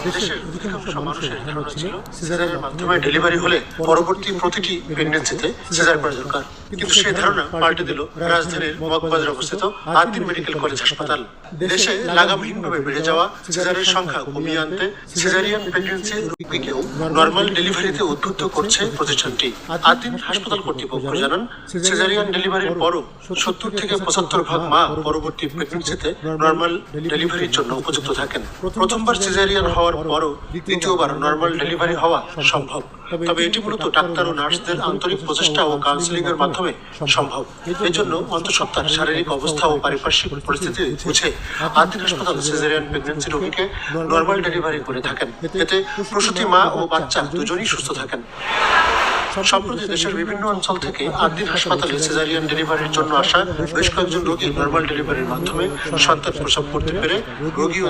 দেশের অধিকাংশ মানুষের ধারণা ছিল সিজারের মাধ্যমে ডেলিভারি হলে পরবর্তী প্রতিটি প্রেগন্যান্সিতে সিজার করা দরকার, কিন্তু সেই ধারণা পাল্টে দিল রাজধানীর মগবাজারে অবস্থিত আদিন মেডিকেল কলেজ হাসপাতাল। দেশে লাগামহীনভাবে বেড়ে যাওয়া সিজারের সংখ্যা কমিয়ে আনতে সিজারিয়ান প্রেগন্যান্সি রোগীকেও নর্মাল ডেলিভারিতে উদ্বুদ্ধ করছে প্রতিষ্ঠানটি। আদিন হাসপাতাল কর্তৃপক্ষ জানান, সিজারিয়ান ডেলিভারির পরও 70 থেকে 75% মা পরবর্তী প্রেগন্যান্সিতে নর্মাল ডেলিভারির জন্য উপযুক্ত থাকেন। প্রথমবার সিজারিয়ান হওয়ার পরও দ্বিতীয়বার নর্মাল ডেলিভারি হওয়া সম্ভব, তবে এটি মূলত ডাক্তার ও নার্সদের আন্তরিক প্রচেষ্টা ও কাউন্সিলিং এর মাধ্যমে সম্ভব। এই জন্য অন্তঃসত্ত্বার শারীরিক অবস্থা ও পারিপার্শ্বিক পরিস্থিতি বুঝে আদিন হাসপাতাল সিজারিয়ান প্রেগন্যান্সি রোগীকে নর্মাল ডেলিভারি করে থাকেন। এতে প্রসূতি মা ও বাচ্চা দুজনই সুস্থ থাকেন। সম্প্রতি দেশের বিভিন্ন অঞ্চল থেকে আদিন হাসপাতালে সিজারিয়ান ডেলিভারির জন্য আসা বেশ কয়েকজন রোগী নর্মাল ডেলিভারির মাধ্যমে সন্তান প্রসব করতে পেরে রোগী